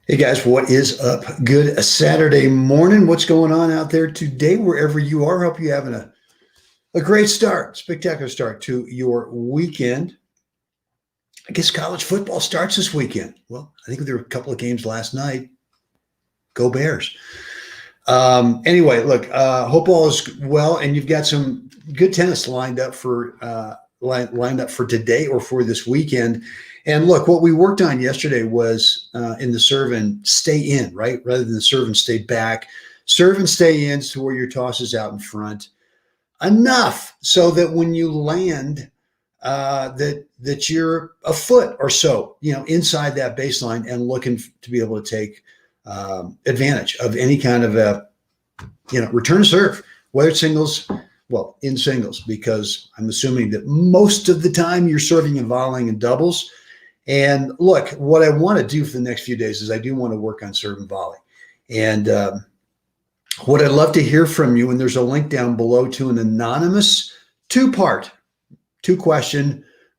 Hey guys, what is up? Good Saturday morning. What's going on out there today, wherever you are? Hope you're having a great start, spectacular start to your weekend. I guess college football starts this weekend. Well, I think there were a couple of games last night. Go Bears. Anyway, look, hope all is well, and you've got some good tennis lined up for today or for this weekend. And look, what we worked on yesterday was in the serve and stay in, right? Rather than the serve and stay back. Serve and stay in to where your toss is out in front. Enough so that when you land, that you're a foot or so, inside that baseline and looking to be able to take advantage of any kind of a, return serve, whether it's singles, well, in singles, because I'm assuming that most of the time you're serving and volleying in doubles. And look, what I want to do for the next few days is I do want to work on serve and volley. And what I'd love to hear from you, and there's a link down below to an anonymous two-question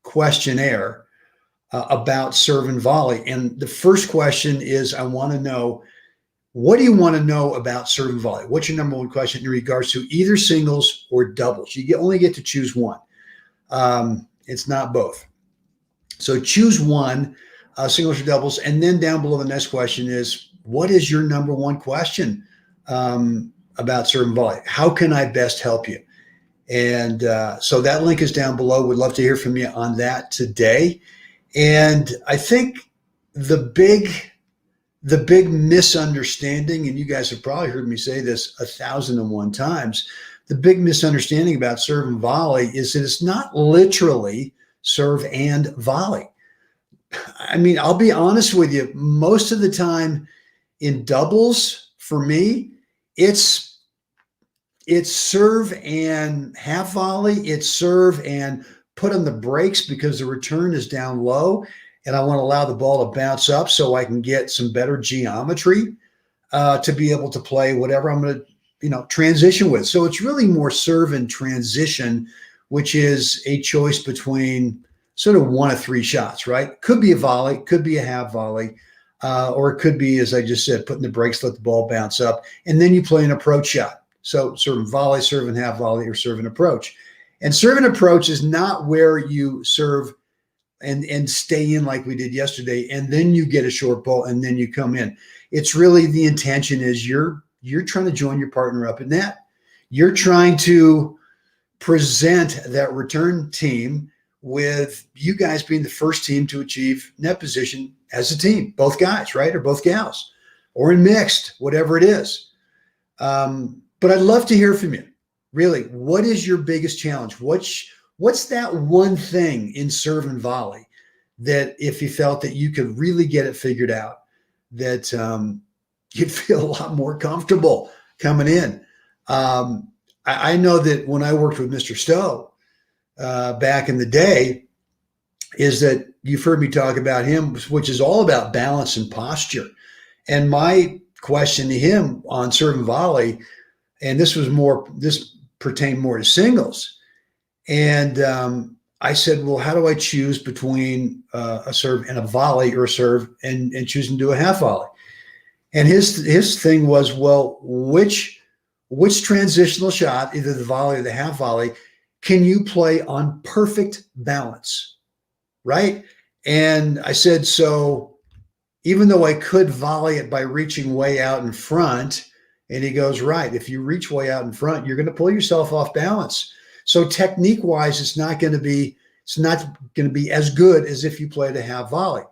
questionnaire about serve and volley. And the first question is, I want to know, what do you want to know about serve and volley? What's your number one question in regards to either singles or doubles? You only get to choose one. It's not both. So choose one, singles or doubles. And then down below, the next question is, what is your number one question about serve and volley? How can I best help you? And so that link is down below. Would love to hear from you on that today. And I think the big misunderstanding, and you guys have probably heard me say this 1,001 times, the big misunderstanding about serve and volley is that it's not literally serve and volley. I mean, I'll be honest with you, most of the time in doubles, for me, it's serve and half volley. It's serve and put on the brakes because the return is down low and I want to allow the ball to bounce up so I can get some better geometry to be able to play whatever I'm going to, transition with. So it's really more serve and transition, which is a choice between sort of one of three shots, right? Could be a volley, could be a half volley, or it could be, as I just said, putting the brakes, let the ball bounce up, and then you play an approach shot. So serve and volley, serve and half volley, or serve and approach. And serve and approach is not where you serve and stay in like we did yesterday, and then you get a short ball and then you come in. It's really, the intention is you're trying to join your partner up in net. You're trying to present that return team with you guys being the first team to achieve net position as a team, both guys, right? Or both gals, or in mixed, whatever it is. But I'd love to hear from you. Really, what is your biggest challenge? What's that one thing in serve and volley that if you felt that you could really get it figured out, that you'd feel a lot more comfortable coming in? I know that when I worked with Mr. Stowe back in the day, is that you've heard me talk about him, which is all about balance and posture. And my question to him on serve and volley, and this pertained more to singles. And I said, well, how do I choose between a serve and a volley, or a serve and choosing to do a half volley? And his thing was, well, which transitional shot, either the volley or the half volley, can you play on perfect balance, right? And I said, so even though I could volley it by reaching way out in front, and he goes, right, if you reach way out in front, you're going to pull yourself off balance. So technique-wise, it's not going to be as good as if you played a half volley.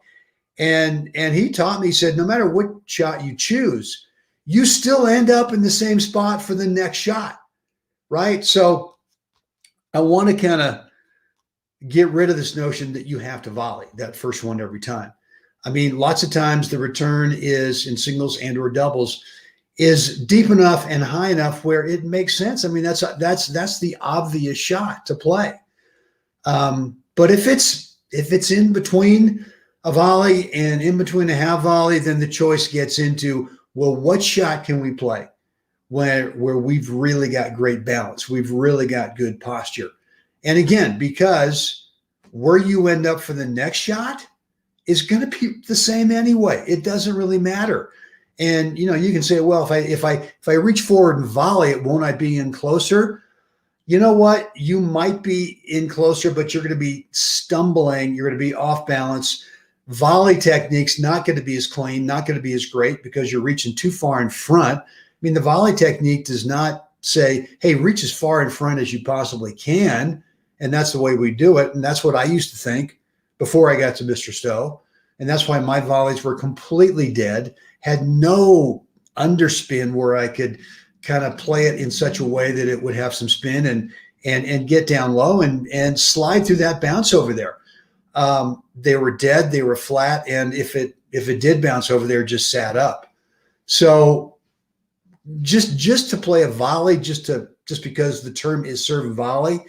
And he taught me, he said, no matter what shot you choose, you still end up in the same spot for the next shot, right? So I want to kind of get rid of this notion that you have to volley that first one every time. I mean, lots of times the return is in singles and or doubles is deep enough and high enough where it makes sense. I mean, that's the obvious shot to play. But if it's in between a volley and in between a half volley, then the choice gets into, well, what shot can we play where we've really got great balance, we've really got good posture? And again, because where you end up for the next shot is going to be the same anyway. It doesn't really matter. And, you know, you can say, well, if I reach forward and volley, won't I be in closer? You know what? You might be in closer, but you're going to be stumbling. You're going to be off balance. Volley technique's not going to be as clean, not going to be as great because you're reaching too far in front. I mean, the volley technique does not say, hey, reach as far in front as you possibly can. And that's the way we do it. And that's what I used to think before I got to Mr. Stowe. And that's why my volleys were completely dead, had no underspin where I could kind of play it in such a way that it would have some spin and get down low and slide through that bounce over there. They were dead, they were flat, and if it did bounce over there, just sat up. So just to play a volley, just because the term is serve and volley,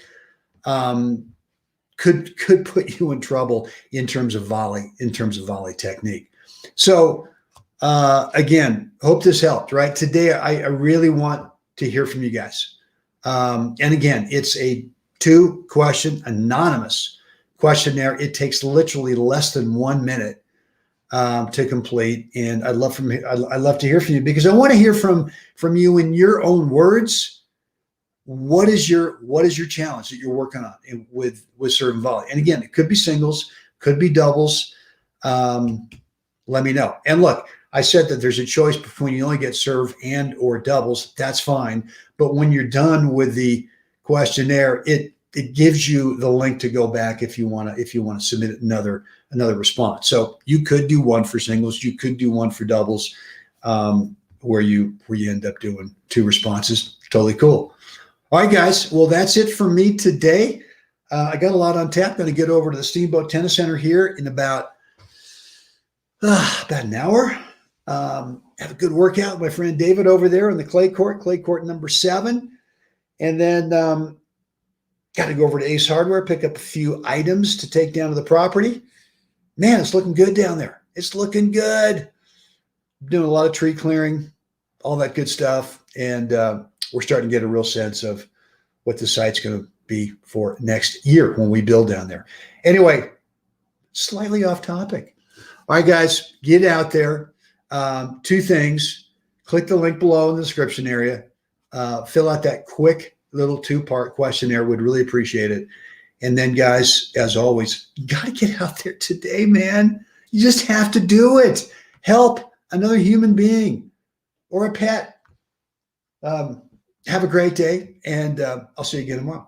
could put you in trouble in terms of volley technique. So again, hope this helped. Right today, I really want to hear from you guys. And again, it's a 2-question anonymous questionnaire. It takes literally less than 1 minute to complete, and I'd love to hear from you, because I want to hear from you in your own words. What is your challenge that you're working on with serve and volley? And again, it could be singles, could be doubles. Let me know. And look, I said that there's a choice between you only get serve and or doubles. That's fine. But when you're done with the questionnaire, it gives you the link to go back if you want to submit another response. So you could do one for singles, you could do one for doubles, where you end up doing 2 responses. Totally cool. All right, guys. Well, that's it for me today. I got a lot on tap. Going to get over to the Steamboat Tennis Center here in about an hour. Have a good workout with my friend David over there on the clay court number 7. And then got to go over to Ace Hardware, pick up a few items to take down to the property. Man, it's looking good down there. It's looking good. Doing a lot of tree clearing, all that good stuff. And we're starting to get a real sense of what the site's going to be for next year when we build down there. Anyway, slightly off topic. All right, guys, get out there. 2 things. Click the link below in the description area. Fill out that quick little 2-part questionnaire. Would really appreciate it. And then, guys, as always, you got to get out there today, man. You just have to do it. Help another human being or a pet. Have a great day, and I'll see you again tomorrow.